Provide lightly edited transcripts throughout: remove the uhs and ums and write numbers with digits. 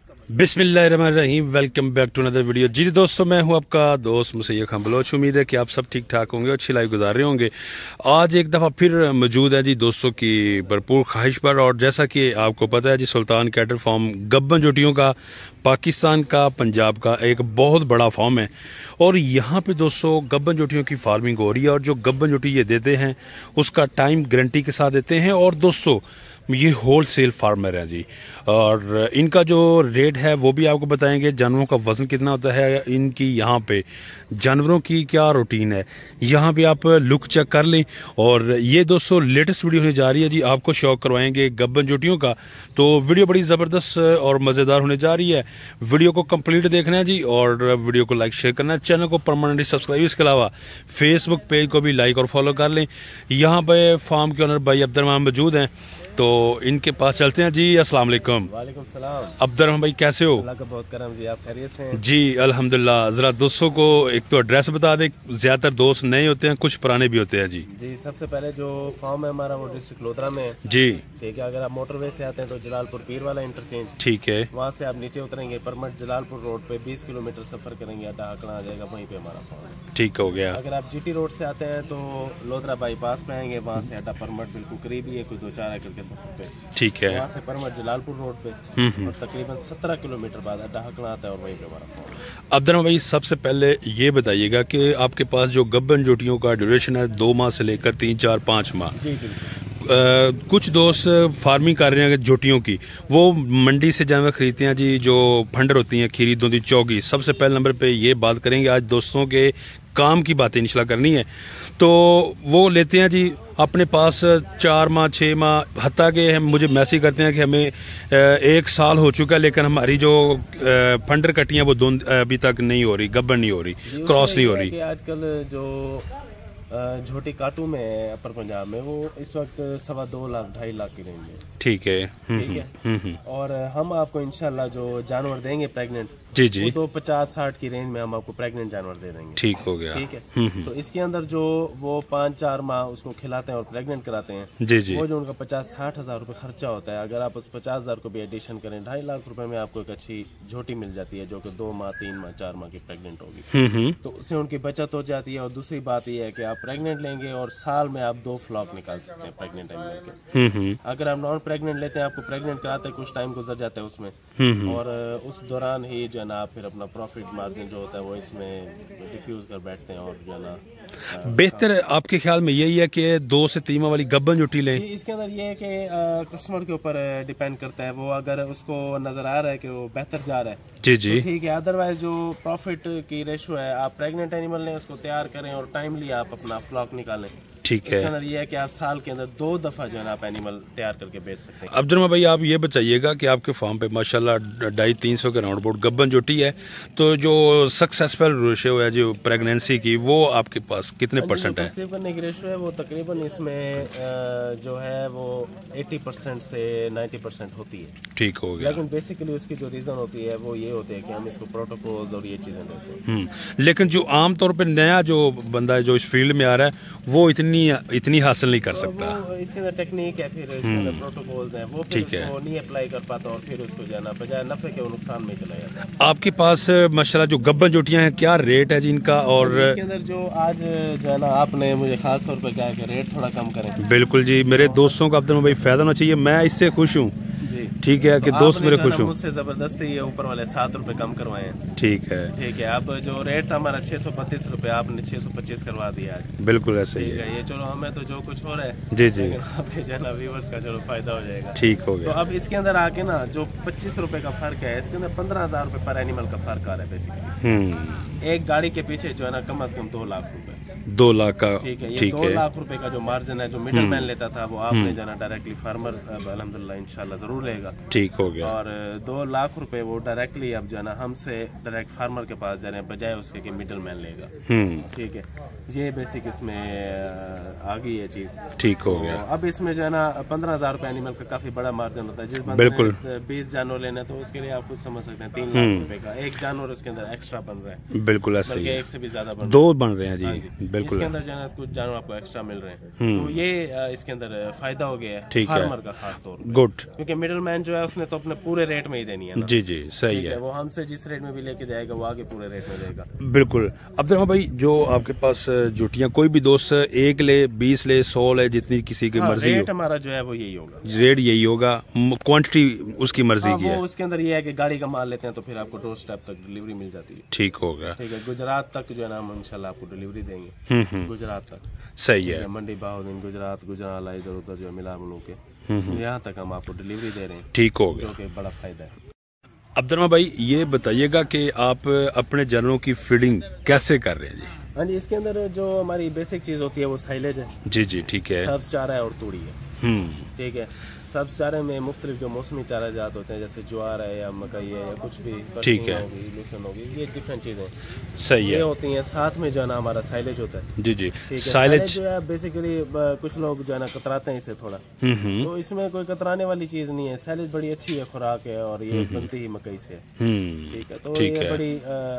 बिस्मिल्लाहिर्रहमानिर्रहीम। Welcome back to another video. जी दोस्तों, मैं हूं आपका दोस्त मुसैयद खान बलोच। उम्मीद है कि आप सब ठीक ठाक होंगे, अच्छी लाइफ गुजार रहे होंगे। आज एक दफ़ा फिर मौजूद है जी दोस्तों की भरपूर ख्वाहिश पर। और जैसा कि आपको पता है जी, सुल्तान कैटल फार्म गब्बन जोटियों का पाकिस्तान का पंजाब का एक बहुत बड़ा फार्म है। और यहाँ पे दोस्तों गब्बन जोटियों की फार्मिंग हो रही है। और जो गब्बन जोटी ये देते हैं उसका टाइम गारंटी के साथ देते हैं। और दोस्तों ये होल सेल फार्मर है जी। और इनका जो रेट है वो भी आपको बताएंगे। जानवरों का वज़न कितना होता है, इनकी यहाँ पे जानवरों की क्या रूटीन है, यहाँ पे आप लुक चेक कर लें। और ये दोस्तों लेटेस्ट वीडियो होने जा रही है जी, आपको शौक करवाएंगे गब्बन जोटियों का। तो वीडियो बड़ी ज़बरदस्त और मज़ेदार होने जा रही है। वीडियो को कंप्लीट देखना है जी, और वीडियो को लाइक शेयर करना है, चैनल को परमानेंटली सब्सक्राइब। इसके अलावा फेसबुक पेज को भी लाइक और फॉलो कर लें। यहाँ पे फार्म के ओनर भाई अब्दुर्रहमान मौजूद हैं, तो इनके पास चलते हैं जी। अस्सलाम वालेकुम। वालेकुम सलाम। अब्दुर्रहमान भाई कैसे हो? अल्लाह का बहुत करम जी, आप खैरियत से हैं? जी अल्हम्दुलिल्लाह। ज़रा दोस्तों को एक तो एड्रेस बता दें, ज़्यादातर दोस्त नए होते हैं, कुछ पुराने भी होते हैं जी। जी सबसे पहले जो फार्म है हमारा वो डिस्ट्रिक्ट लोधरा में है जी ठीक है। अगर आप मोटरवे से आते हैं तो जलालपुर पीर वाला इंटरचेंज, ठीक है। वहाँ से आप नीचे उतरेंगे परमट जलालपुर रोड पे 20 किलोमीटर सफर करेंगे, अड्डा आकड़ा आ जाएगा, वहीं पे हमारा फार्म है। ठीक हो गया। अगर आप जीटी रोड से आते हैं तो लोधरा बाईपास पे आएंगे, वहाँ से अड्डा परमट बिल्कुल करीब ही है, कोई 2-4 एकड़ के सफर पे। ठीक है। वहाँ से परमट जलालपुर रोड पे और तकरीबन 17 किलोमीटर बाद अड्डा आकड़ा आता है और वहीं पे हमारा फार्म है। अब्दुर्रहमान भाई सबसे पहले ये बताइएगा कि आपके पास जो गब्बन जोटियों का ड्यूरेशन है 2 माह से लेकर 3, 4, 5 माह। जी बिल्कुल। कुछ दोस्त फार्मिंग कर रहे हैं जोटियों की, वो मंडी से जानवर खरीदते हैं जी, जो फंडर होती हैं खीरी दोंदी चौगी। सबसे पहले नंबर पे ये बात करेंगे आज दोस्तों के काम की बातें इंशाल्लाह करनी है। तो वो लेते हैं जी अपने पास 4 माह 6 माह, हत्ता के हम मुझे मैसेज करते हैं कि हमें 1 साल हो चुका है, लेकिन हमारी जो फंडर कटियाँ वो अभी तक नहीं हो रही, गब्बन नहीं हो रही, क्रॉस नहीं हो रही। आजकल जो झोटी काटू में अपर पंजाब में वो इस वक्त 2.25 लाख 2.5 लाख की रेंज में। ठीक है। ठीक है। और हम आपको इंशाल्लाह जो जानवर देंगे प्रेग्नेंट, जी जी, वो तो 50-60 की रेंज में हम आपको प्रेग्नेंट जानवर दे देंगे। ठीक हो गया। ठीक है। तो इसके अंदर जो वो 5-4 माह उसको खिलाते हैं और प्रेग्नेंट कराते हैं, जी जी, वो जो उनका 50-60 हज़ार रुपये खर्चा होता है, अगर आप उस 50 हज़ार को भी एडिशन करें 2.5 लाख रुपए में आपको एक अच्छी झोटी मिल जाती है जो कि 2 माह 3 माह 4 माह की प्रेग्नेंट होगी। तो उससे उनकी बचत हो जाती है। और दूसरी बात यह है कि आप प्रेग्नेंट लेंगे और साल में आप 2 फ्लॉक निकाल सकते हैं प्रेग्नेंट एनिमल के। अगर आप नॉन प्रेग्नेंट लेते हैं, आपको प्रेग्नेंट कराते हैं, कुछ टाइम गुजर जाता है उसमें, और उस दौरान ही जो है ना आप फिर अपना प्रॉफिट मार्जिन जो होता है वो इसमें डिफ्यूज कर बैठते हैं। और जो है ना बेहतर आपके ख्याल में यही है कि 2 से 3 माह वाली गब्बन जोटी लें? इसके अंदर ये है कि कस्टमर के ऊपर डिपेंड करता है। वो अगर उसको नजर आ रहा है कि वो बेहतर जा रहा है, जी जी, तो ठीक है। अदरवाइज जो प्रॉफिट की रेशो है, आप प्रेग्नेंट एनिमल लें, उसको तैयार करें और टाइमली आप अपना फ्लॉक निकालें। ठीक है। इसके अंदर ये है कि आप साल के अंदर 2 दफा जो है ना आप एनिमल तैयार करके बेच सकते हैं। अब्दुर्रहमान भाई आप ये बताइएगा कि आपके फार्म पे माशाल्लाह 250-300 के राउंड अबाउट गब्बन जोटी है, तो जो सक्सेसफुल रेशो है जो प्रेगनेंसी की, वो आपके पास कितने परसेंट है? कंसीव करने की रेशो है वो तकरीबन इसमें जो है वो 80% से 90% होती है। ठीक हो गया। लेकिन बेसिकली उसकी जो रीजन होती है वो ये होती है कि हम इसको प्रोटोकॉल्स और ये चीजें देते हैं। लेकिन जो आम तौर पे नया जो बंदा है जो इस फील्ड में आ रहा है वो इतनी हासिल नहीं कर सकता। इसके अंदर टेक्निक है, फिर इसके अंदर प्रोटोकॉल्स हैं, वो फिर उसको नहीं अप्लाई कर पाता और फिर उसको जाना बजाय नफे के वो नुकसान में चला जाता है। आपके पास माशाल्लाह जो गब्बन जोटियां हैं क्या रेट है जी इनका? और इसके अंदर जो आज जो है ना आपने मुझे खास तौर पर कहा कि रेट थोड़ा कम करें। बिल्कुल जी, मेरे दोस्तों का अब्दुल भाई फायदा होना चाहिए, मैं इससे खुश हूँ। ठीक है कि दोस्त मेरे खुश हूँ। मुझसे जबरदस्ती ये ऊपर वाले 7 रुपए कम करवाए हैं। ठीक है। ठीक है। अब जो रेट हमारा 632 रुपए, आपने 625 करवा दिया आज। बिल्कुल ऐसे ही है। ये चलो हमें तो जो कुछ हो रहा है जी जी, आपके जना व्यूअर्स का चलो फायदा हो जाएगा। ठीक हो गया। तो अब इसके अंदर आके ना जो 25 रुपए का फर्क है, इसके अंदर 15,000 रुपए पर एनिमल का फर्क आ रहा है बेसिकली। एक गाड़ी के पीछे जो है ना कम से कम 2 लाख रुपए, 2 लाख का। ठीक है। ये 2 लाख रुपए का जो मार्जिन है जो मिडिल मैन लेता था, वो आपने जाना डायरेक्टली फार्मर अल्हम्दुलिल्लाह इंशाल्लाह जरूर लेगा। ठीक हो गया। और 2 लाख रुपए वो डायरेक्टली अब जो है ना हमसे डायरेक्ट फार्मर के पास जा रहे हैं, बजाय उसके कि मिडिल मैन लेगा। ठीक है। ये बेसिक इसमें आ गई है चीज। ठीक हो गया। अब इसमें जो है ना 15,000 रुपए एनिमल का काफी बड़ा मार्जिन होता है। जिस बंदे बिल्कुल ने 20 जानवर लेना है तो उसके लिए आप कुछ समझ सकते हैं 3 लाख रुपए का एक जानवर उसके अंदर एक्स्ट्रा बन रहा है। बिल्कुल ऐसे ही है। 1 से भी ज्यादा 2 बन रहे हैं जी। बिल्कुल। इसके अंदर जो है कुछ जानवर आपको एक्स्ट्रा मिल रहे हैं, तो ये इसके अंदर फायदा हो गया है फार्मर का खास तौर पे। गुड। क्योंकि मिडिल मैन जो है उसने तो अपने पूरे रेट में ही देनी है ना। जी जी सही है। वो हमसे जिस रेट में भी लेके जाएगा वो आगे पूरे रेट में देगा। बिल्कुल। अब्दुल भाई, जो आपके पास जुटियां कोई भी दोस्त 1 ले, 20 ले, 100 ले, जितनी किसी की मर्जी रेट हमारा जो है वो यही होगा, रेट यही होगा, क्वांटिटी उसकी मर्जी की है। उसके अंदर ये है कि गाड़ी का माल लेते हैं तो फिर आपको डोर स्टेप तक डिलीवरी मिल जाती है। ठीक होगा। ठीक है, गुजरात तक जो है ना हम इंशाल्लाह आपको डिलीवरी देंगे। गुजरात तक सही है। मंडी बहाउद्दीन, गुजरात, गुजरात, इधर उधर जो मिला बनू के यहाँ तक हम आपको डिलीवरी दे रहे हैं। ठीक होगा, जो कि बड़ा फायदा है। अब्दुल भाई, ये बताइएगा कि आप अपने जानवरों की फीडिंग कैसे कर रहे हैं जी? हाँ जी, इसके अंदर जो हमारी बेसिक चीज होती है वो साइलेज है। जी जी ठीक है। सब्ज चारा है और तूड़ी है। ठीक है, सब्ज चारे में मुख्तलिफ जो मौसमी चारा जात होते हैं, जैसे ज्वार है या मकई है या कुछ भी, ठीक है, लूसन होगी, ये डिफरेंट चीजें सही है होती हैं। साथ में जो है ना हमारा साइलेज होता है। जी जी। साइलेज जो है बेसिकली कुछ लोग जो है ना कतराते हैं इसे थोड़ा, तो इसमें कोई कतराने वाली चीज नहीं है। साइलेज बड़ी अच्छी है, खुराक है और ये बनती ही मकई से। ठीक है, तो ये बड़ी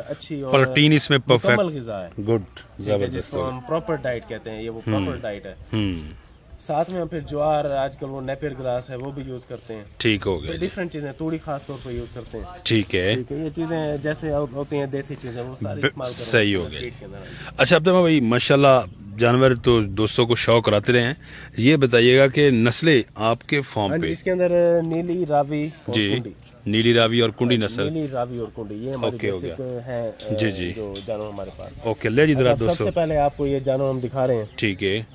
अच्छी और प्रोटीन इसमें परफेक्ट ग़िज़ा है। गुड, जबरदस्त, जिसको हम प्रॉपर डाइट कहते हैं, ये वो प्रॉपर डाइट है। साथ में हम फिर ज्वार, आजकल वो नेपियर ग्रास है वो भी यूज करते हैं। ठीक हो गया, डिफरेंट चीजें, तूड़ी खास तौर पर यूज करते हैं। ठीक है, ये चीजें जैसे होती हैं देसी चीजें वो सारी इस्तेमाल करते हैं। सही हो गया। अच्छा अब्दुल भाई, माशाल्लाह जानवर तो दोस्तों को शौक कराते रहे हैं, ये बताइएगा कि नस्लें आपके फार्म पे? इसके अंदर नीली, रावी और कुंडी। नीली रावी और कुंडी नस्ल, नीली रावी और कुंडी, ये हमारे बेसिक हैं जी जी जो जानवर हमारे पास। ओके, ले जी जरा दोस्तों। सबसे पहले आपको ये जानवर हम दिखा रहे हैं। ठीक है।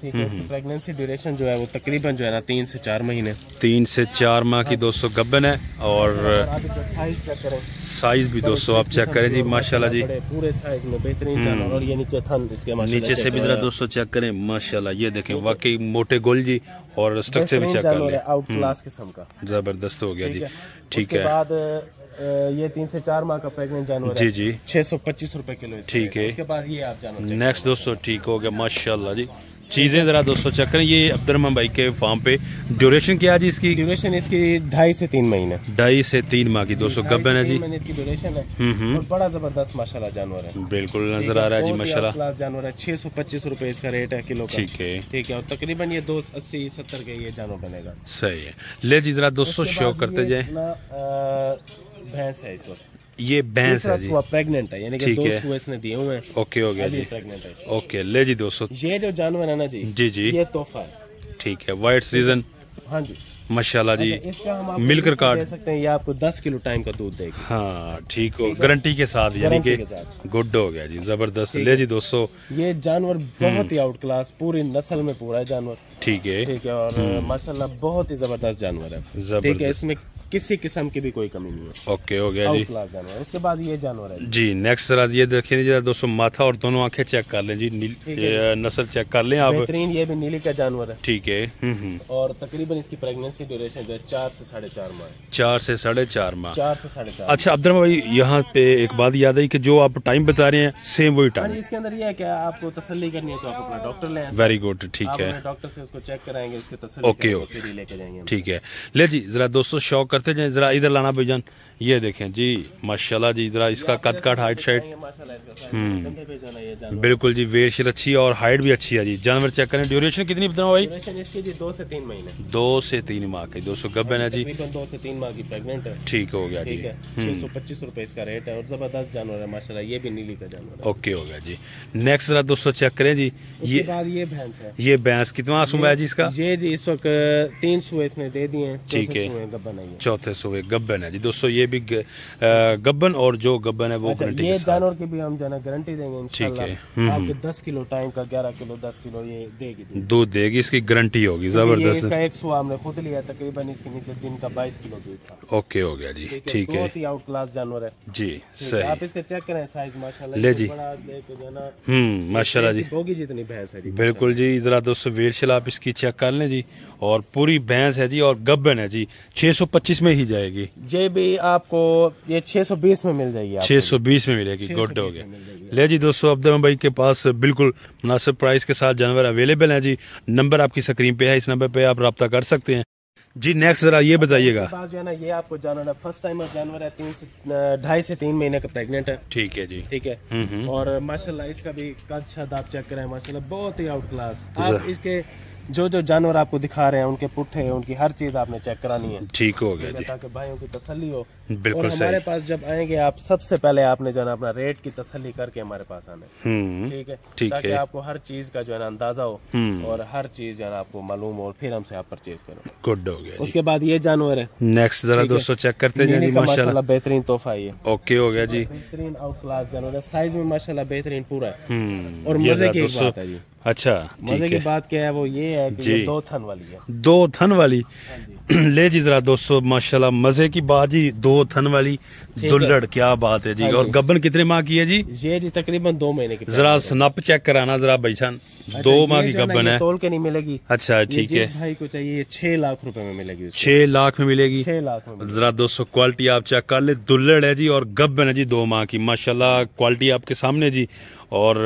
प्रेगनेंसी ड्यूरेशन जो है वो तकरीबन जो है ना 3 से 4 महीने। 3 से 4 माह की दोस्तों गब्बन है। और साइज चेक करें, साइज भी दोस्तों आप चेक करें जी, माशाल्लाह जी, पूरे साइज में बेहतरीन जानवर। और ये नीचे थन इसके नीचे से भी जरा दोस्तों चेक करें, माशाल्लाह ये देखें, वाकई मोटे गोल जी, और स्ट्रक्चर भी चेक कर लें, आउट क्लास किस्म का, जबरदस्त हो गया जी। ठीक है, बाद ये 3 से 4 माह का प्रेग्नेंट जानवर जी जी, 625 रुपए किलो। ठीक है, उसके बाद ये आप जानवर नेक्स्ट दोस्तों। ठीक हो गया, माशाल्लाह जी। चीजें जरा दोस्तों चेक करें। ये अब्दुर्रहमान भाई के फार्म पे ड्यूरेशन क्या है जी इसकी? ड्यूरेशन इसकी 2.5 से 3 महीने। 2.5 से 3 माह की दोस्तों गब्बन है जी। इसकी ड्यूरेशन है और बड़ा जबरदस्त माशाल्लाह जानवर है, बिल्कुल नजर आ रहा है जी, माशाल्लाह क्लास जानवर है। 625 रुपए इसका रेट है किलो का। ठीक है, ठीक है, और तकरीबन ये 280-70 के ये जानवर बनेगा। सही है, ले जी जरा दोस्तों शो करते जाए। भैंस है इस वक्त, ये भैंस है जी, प्रेग्नेंट है, यानी कि 2 सुए इसने दिए हुए हैं। ओके हो गया जी, प्रेग्नेंट है। ओके, ले जी दोस्तों, ये जो जानवर है ना जी, जी जी, ये तोहफा है। ठीक है, व्हाइट सीजन, हाँ जी, माशाल्लाह जी। इसका हम मिल्क कार्ड दे सकते हैं, ये आपको 10 किलो टाइम का दूध देगी। हाँ ठीक हो, गारंटी के साथ, यानी कि गुड हो गया जी, जबरदस्त। ले जी दोस्तों, ये जानवर बहुत ही आउट क्लास, पूरी नस्ल में पूरा है जानवर। ठीक है, ठीक है, और माशाल्लाह बहुत ही जबरदस्त जानवर है। ठीक है, इसमें किसी किस्म की भी कोई कमी नहीं है। ओके हो गया जी, जानवर। उसके बाद ये जानवर है जी, नेक्स्ट जरा ये देखिए जरा दोस्तों, माथा और दोनों आंखें चेक कर लें जी, नस्ल चेक कर लें आप। बेहतरीन, ये भी नीली का जानवर है। ठीक है, और तकरीबन इसकी प्रेगनेंसी ड्यूरेशन जो है 4 से 4.5 माह। 4 से 4.5 माह। 4 से 4.5। अच्छा अब्दुल भाई, यहाँ पे एक बात याद आई कि जो आप टाइम बता रहे हैं सेम वही टाइम? इसके अंदर ये है कि आपको तसल्ली करनी है तो आप अपना डॉक्टर लें। वेरी गुड, ठीक है, डॉक्टर से उसको चेक कराएंगे, उसके तसल्ली ओके फिर ही लेके जाएंगे। ठीक है, ले जी जरा दोस्तों शौक करते जाए, जरा इधर लाना भाईजान, ये देखें जी, माशाल्लाह जी, जरा इसका कद काट, हाइट शाइट, बिल्कुल जी, वेट अच्छी और हाइट भी अच्छी है जी। जानवर चेक करें, ड्यूरेशन कितनी बताओ भाई? ड्यूरेशन इसकी जी 2 से 3 महीने। 2 से 3 माह की दोस्तों गब्बन है जी, 2 से 3 माह की प्रेग्नेंट है। ठीक हो गया जी, 625 रुपए इसका रेट है और जबरदस्त जानवर है माशाल्लाह, ये भी नीली का जानवर है। ओके हो गया जी। नेक्स्ट जरा दोस्तों चेक करें जी, ये बाद ये भैंस है। ये भैंस कितना सुबह है जी इसका? ये जी इस वक्त 3 सुबह इसने दे दिए हैं। ठीक है, गब्बन है, 4थे सुबह गब्बन है जी दोस्तों, ये भी गब्बन, और जो गब्बन है वो गारंटी ये जानवर की भी हम जो है गारंटी देंगे इंशाल्लाह। ठीक है, आपके 10 किलो टाइम का, 11 किलो 10 किलो ये देगी, दूध देगी, इसकी गारंटी होगी, जबरदस्त। इसका 100 हमने खुद लिया, तकरीबन इसके नीचे दिन का 22 किलो दूध था। ओके हो गया जी, ठीक है, बहुत ही आउट क्लास जानवर है जी, सही। आप इसका चेक करें साइज, माशाल्लाह ले जी, माशाल्लाह जी, होगी जितनी भैंस है जी, बिल्कुल जी। जरा दोस्तों वेट आप इसकी चेक कर लें जी, और पूरी भैंस है जी और गब्बन है जी, 625 में ही जाएगी। ये भी आपको ये 620 में मिल जाएगी, 620 में मिलेगी, गुड हो गया। ले जी दोस्तों, अब्दुल भाई के पास बिल्कुल मुनासिब प्राइस के साथ जानवर अवेलेबल है जी। नंबर आपकी स्क्रीन पे है, इस नंबर पे आप रब्ता कर सकते हैं जी। नेक्स्ट जरा ये बताइएगा, जो है ना, ये आपको जानवर है, फर्स्ट टाइम जानवर है, 2.5 से 3 महीने का प्रेग्नेंट है। ठीक है जी, ठीक है, और माशाल्लाह इसका भी कद शाद आप चेक करें, माशाल्लाह बहुत ही आउट क्लास। आप इसके जो जानवर आपको दिखा रहे हैं उनके पुट्ठे, उनकी हर चीज आपने चेक करानी है। ठीक हो गया जी, ताकि भाइयों की तसल्ली हो। बिल्कुल और हमारे पास जब आएंगे आप सबसे पहले आपने जो है ना अपना रेट की तसल्ली करके हमारे पास आना है। ठीक है, ताकि आपको हर चीज का जो है ना अंदाजा हो और हर चीज जो है ना आपको मालूम हो, और फिर हमसे आप परचेज करो। गुड हो गया। उसके बाद ये जानवर है नेक्स्ट, जरा दोस्तों चेक करते हैं जी। माशाल्लाह बेहतरीन तोहफा है। ओके हो गया जी, बेहतरीन आउट क्लास जानवर है, साइज में माशाल्लाह बेहतरीन पूरा है। और मजे की एक बात है जी, अच्छा मजे की बात क्या है वो ये है कि ये 2 थन वाली है। 2 थन वाली ले जी जरा दोस्तों, माशाल्लाह मजे की बात जी, 2 थन वाली दुल्हड़, क्या बात है जी। और गब्बन कितने माह की है जी? ये जी तकरीबन 2 महीने की। जरा स्नप चेक कराना जरा भाईजान। 2 माह की गब्बन है, तोल के नहीं मिलेगी। अच्छा ठीक है, भाई को चाहिए 6 लाख रुपए में मिलेगी। 6 लाख में मिलेगी। 6 लाख में। जरा जरा दोस्तों क्वालिटी आप चेक कर ले, दुल्हड़ है जी और गब्बन है जी 2 माह की, माशाल्लाह क्वालिटी आपके सामने जी। और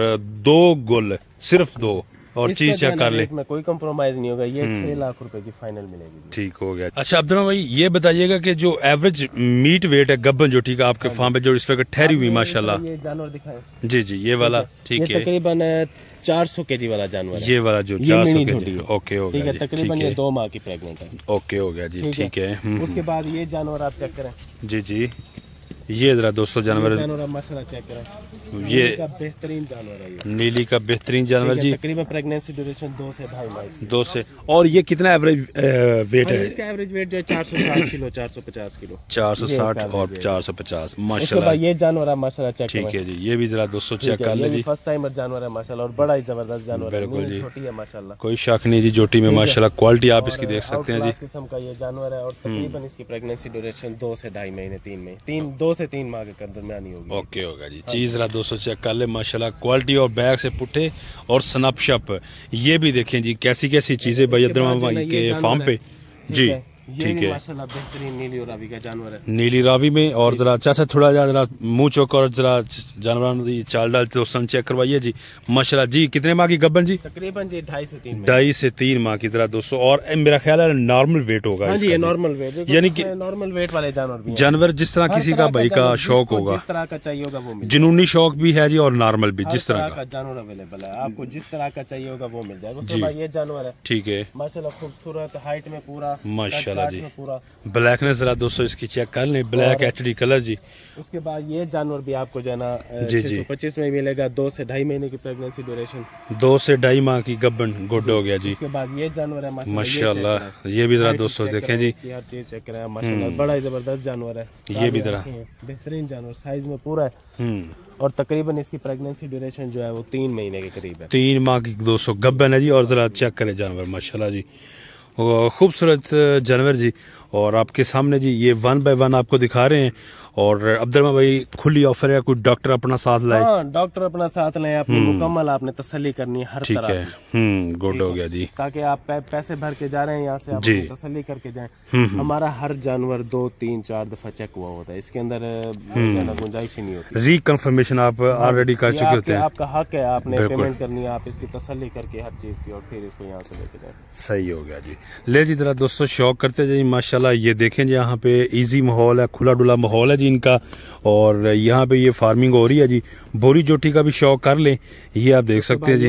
2 गुल, सिर्फ 2, और चीज चेक कर ले, में कोई कंप्रोमाइज नहीं होगा। ये 6 लाख रुपए की फाइनल मिलेगी। ठीक हो गया। अच्छा अब्दुल भाई ये बताइएगा कि जो एवरेज मीट वेट है गब्बन जो, ठीक है आपके फार्म पे जो इस पे ठहरी हुई माशाल्लाह, ये जानवर दिखाएं जी जी, ये वाला ठीक है, तकरीबन 400 केजी वाला जानवर है। ये वाला जो 400 केजी। ओके हो गया, तकरीबन ये 2 माह की प्रेग्नेंट है। ओके हो गया जी, ठीक है। उसके बाद ये जानवर आप चेक करें जी जी, ये जरा दोस्तों जानवर माशाल्लाह चेक करें, ये बेहतरीन जानवर है। ये नीली का बेहतरीन जानवर जी, तकरीबन प्रेगनेंसी ड्यूरेशन 2 से 2.5 माह। 2 से। और ये कितना एवरेज वेट है? इसका एवरेज वेट जो है 460 किलो, 450 किलो, 460 और 450 माशाल्लाह। ये जानवर है माशाल्लाह चेक ठीक है जी, ये भी जरा दोस्तों चेक कर ले जी। फर्स्ट टाइमर जानवर है माशाल्लाह, और बड़ा ही जबरदस्त जानवर है। बिल्कुल जी, छोटी है माशाल्लाह, कोई शक नहीं जी, जोटी में माशाल्लाह क्वालिटी आप इसकी देख सकते हैं जी। किस्म का ये जानवर है, और तकरीबन इसकी प्रेगनेंसी ड्यूरेशन 2 से 2.5 महीने, 2 से 3 माह के दरमियान होगी। ओके होगा जी, चीज जरा दोस्तों चेक कर ले माशाल्लाह क्वालिटी, और बैग से पुट्ठे और स्नप शप, ये भी देखें जी कैसी कैसी चीजें भाई अब्दुल भाई के फार्म पे जी। ठीक है, माशाल्लाह बेहतरीन नीली और रावी का जानवर है। नीली रावी में। और जरा अच्छा थोड़ा जरा मुंह चौक और जरा जानवर की चाल डाल तो सन चेक करवाइए जी माशाल्लाह जी। कितने माह की गब्बन जी? तकरीबन जी 2.5 से 3 माह की जरा दोस्तों। और मेरा ख्याल है नॉर्मल वेट होगा। हाँ जी, ये नॉर्मल वेट, यानी कि नॉर्मल वेट वाले जानवर भी हैं। जानवर जिस तरह किसी का भाई का शौक होगा, जिस तरह का चाहिए होगा वो मिलेगा। जुनूनी शौक भी है जी और नॉर्मल भी, जिस तरह का जानवर अवेलेबल है, आपको जिस तरह का चाहिए होगा वो मिल जाएगा। उसके बाद ये जानवर है, ठीक है माशाल्लाह खूबसूरत, हाइट में पूरा माशाल्लाह जी, पूरा ब्लैकनेस जरा दोस्तों इसकी चेक कर लें, ब्लैक HD कलर जी। उसके बाद ये जानवर भी आपको जो है ना 625 में मिलेगा, 2 से 2.5 महीने की प्रेगनेंसी ड्यूरेशन, 2 से 2.5 माह की गब्बन, गुड हो गया जी। उसके बाद ये जानवर है माशाल्लाह, ये भी जरा दोस्तों देखें जी, हर चीज चेक करें माशाल्लाह, बड़ा ही जबरदस्त जानवर है। ये भी जरा बेहतरीन जानवर, साइज में पूरा है। और तकरीबन इसकी प्रेगनेंसी ड्यूरेशन जो है वो 3 महीने के करीब है। 3 माह की 200 गब्बन है जी। और जरा चेक करें जानवर माशाल्लाह जी, खूबसूरत जानवर जी। और आपके सामने जी ये 1 बाय 1 आपको दिखा रहे हैं। और अब्दुल भाई खुली ऑफर है, कोई डॉक्टर अपना साथ लाए? हाँ, डॉक्टर अपना साथ लाए, अपनी मुकम्मल आपने तसल्ली करनी है हर ठीक तरह है। गुड हो गया जी, ताकि आप पैसे भर के जा रहे हैं यहाँ से, आप तसल्ली करके जाएं। हमारा हर जानवर 2, 3, 4 दफा चेक हुआ होता है, इसके अंदर गुंजाइश ही नहीं होती। रिकन्फर्मेशन आप ऑलरेडी कर चुके होते हैं, आपका हक है, आपने पेमेंट करनी है, आप इसकी तसल्ली करके हर चीज की, और फिर इसको यहाँ से लेके जाए। सही हो गया जी। ले जी जरा दोस्तों शौक करते जाइए माशाल्लाह। ये देखें जी यहाँ पे इजी माहौल है, खुला डुला माहौल है जी इनका। और यहाँ पे ये फार्मिंग हो रही है जी। बोरी जोटी का भी शौक कर ले, ये आप देख सकते हैं जी।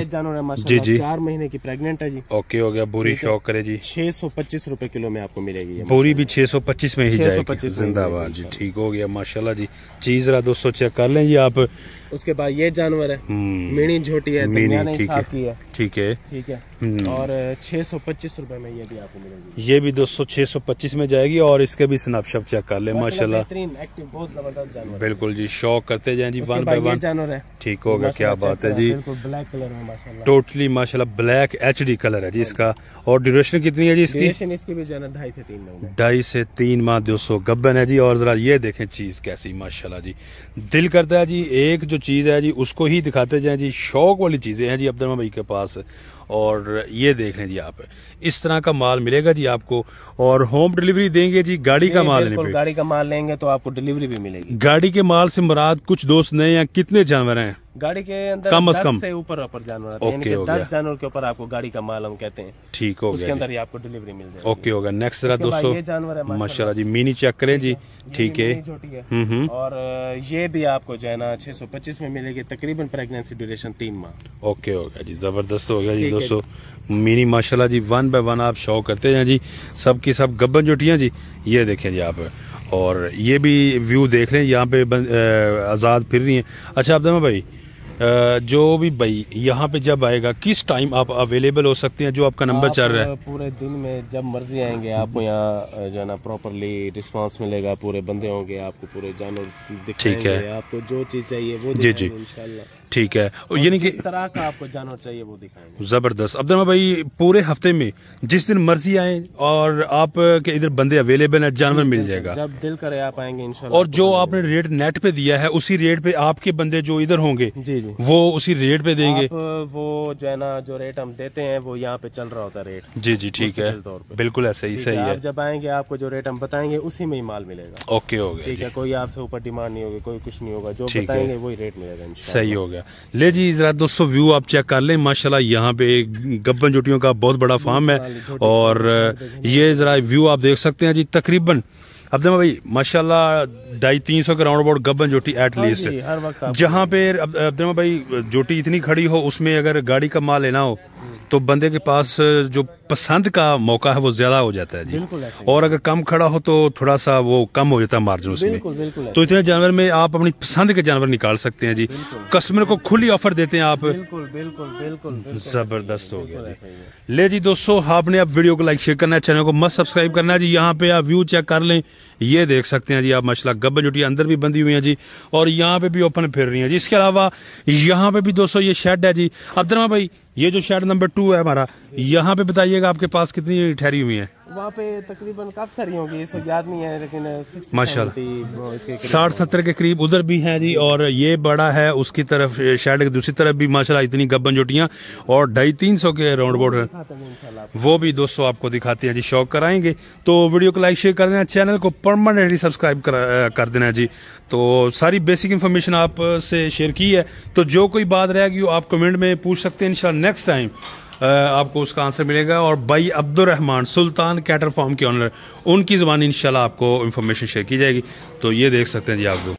जी जी, 4 महीने की प्रेग्नेंट है जी। ओके हो गया, बोरी शौक करे जी। 625 रुपए किलो में आपको मिलेगी। बोरी भी 625 में ही जाएगी, जिंदाबाद जी। ठीक हो गया माशाल्लाह जी। चीज जरा दोस्तों चेक कर लें जी आप। उसके बाद ये जानवर है, मीनी झोटी है, ठीक है, ठीक है, ठीक है। और 625 रुपए में ये भी आपको मिलेगी। ये भी दोस्तों 625 में जाएगी। और इसके भी स्नैपशॉट चेक कर ले माशाल्लाह, एक्टिव, बहुत जबरदस्त जानवर। बिल्कुल जी, शौक करते जाएं जी। 1 बाय 1 जानवर है, ठीक हो गया, क्या बात है जी। ब्लैक कलर में माशाल्लाह, टोटली माशाल्लाह ब्लैक HD कलर है जी इसका। और ड्यूरेशन कितनी है जी इसकी? इसकी भी जो है 2.5 से 3 महीने। 2.5 से 3 माह 200 गब्बन है जी। और जरा ये देखें चीज कैसी माशाल्लाह जी, दिल करता है जी एक जो चीज है जी उसको ही दिखाते जाए जी। शौक वाली चीजें हैं जी अब्दुल भाई के पास। और ये देख लें जी आप, इस तरह का माल मिलेगा जी आपको। और होम डिलीवरी देंगे जी, गाड़ी का माल लेने पे। गाड़ी का माल लेंगे तो आपको डिलीवरी भी मिलेगी। गाड़ी के माल से मुराद कुछ दोस्त नए हैं, कितने जानवर हैं? गाड़ी के अंदर कम 10 से ऊपर जानवर आते हैं, यानी कि 10 जानवर के ऊपर आपको गाड़ी का माल हम कहते हैं। ठीक हो गया, उसके अंदर ही आपको डिलीवरी मिल जाएगी। ओके होगा। नेक्स्ट जरा दोस्तों, ये जानवर है माशाल्लाह जी, मिनी चेक करें जी। ठीक है, और ये भी आपको जो है ना 625 में मिलेगी, तकरीबन प्रेगनेंसी ड्यूरेशन 3 माह। ओके हो गया जी, जबरदस्त हो गया जी दोस्तों। मिनी माशाल्लाह जी, 1 बाय 1 आप शो करते हैं जी, सब की सब गब्बन जोटियाँ जी। ये देखें जी आप, और ये भी व्यू देख लें, यहाँ पे आज़ाद फिर रही हैं। अच्छा अब्दुल भाई, जो भी भाई यहाँ पे जब आएगा, किस टाइम आप अवेलेबल हो सकते हैं? जो आपका नंबर चल रहा है पूरे दिन में, जब मर्जी आएंगे आपको यहाँ जो है ना प्रॉपरली रिस्पांस मिलेगा, पूरे बंदे होंगे, आपको पूरे जानवर दिखाएंगे, आपको जो चीज़ चाहिए वो दिखाएंगे इंशाल्लाह। ठीक है, यानी कि जिस तरह का आपको जानवर चाहिए वो दिखाएंगे। जबरदस्त। अब्दुल भाई, पूरे हफ्ते में जिस दिन मर्जी आए और आप के इधर बंदे अवेलेबल है, जानवर मिल जाएगा, जब दिल करे आप आएंगे इंशाल्लाह। और जो आपने रेट नेट पे दिया है उसी रेट पे आपके बंदे जो इधर होंगे जी वो उसी रेट पे देंगे। वो जो है ना, जो रेट हम देते हैं वो यहाँ पे चल रहा होता है रेट। जी जी, ठीक है, बिल्कुल ऐसा ही, सही है। आप जब आएंगे आपको जो रेट हम बताएंगे उसी में ही माल मिलेगा। ओके हो गया, ठीक है, कोई आपसे ऊपर डिमांड नहीं होगी, कोई कुछ नहीं होगा, जो बताएंगे वही रेट मिलेगा इंशाल्लाह। सही हो गया। ले जी जरा दोस्तों व्यू आप चेक कर लें, माशाल्लाह यहाँ पे गब्बन जोटियों का बहुत बड़ा फार्म है, और ये जरा व्यू आप देख सकते हैं जी। तकरीबन अब्दुल भाई माशाल्लाह 250-300 के राउंड अबाउट गब्बन जोटी एट लीस्ट, जहाँ पे अब्दुल भाई जोटी इतनी खड़ी हो, उसमें अगर गाड़ी का माल लेना हो तो बंदे के पास जो पसंद का मौका है वो ज्यादा हो जाता है जी, और अगर कम खड़ा हो तो थोड़ा सा वो कम हो जाता है मार्जिन उसमें। तो इतने जानवर में आप अपनी पसंद के जानवर निकाल सकते हैं जी, कस्टमर को खुली ऑफर देते हैं आप। जबरदस्त हो गया जी। ले जी दोस्तों, आपने अब वीडियो को लाइक शेयर करना है, चैनल को मस्त सब्सक्राइब करना है जी। यहाँ पे आप व्यू चेक कर लें, ये देख सकते हैं जी आप, माशाल्लाह गब्बन जोटी अंदर भी बंधी हुई है जी, और यहाँ पे भी ओपन फिर रही है जी। इसके अलावा यहाँ पे भी दोस्तों ये शेड है जी। अब्दुल भाई, ये जो शेड नंबर 2 है हमारा, यहाँ पे बताइएगा आपके पास कितनी ठहरी हुई है? वहाँ पे तकरीबन काफी सारी होगी, इसको याद नहीं है, लेकिन माशाल्लाह 60-70 के करीब उधर भी हैं जी, और ये बड़ा है उसकी तरफ, शेड की दूसरी तरफ भी माशाल्लाह इतनी गब्बन जोटियाँ, और 250-300 के राउंड अबाउट वो भी दोस्तों आपको दिखाते हैं जी, शौक कराएंगे। तो वीडियो को लाइक शेयर कर देना, चैनल को परमानेंटली सब्सक्राइब कर देना जी। तो सारी बेसिक इन्फॉर्मेशन आप से शेयर की है, तो जो कोई बात रहेगी वो आप कमेंट में पूछ सकते हैं, इंशाल्लाह नेक्स्ट टाइम आपको उसका आंसर मिलेगा। और भाई अब्दुर्रहमान सुल्तान कैटल फार्म के ऑनर, उनकी ज़बान इंशाल्लाह आपको इन्फॉर्मेशन शेयर की जाएगी। तो ये देख सकते हैं जी आप।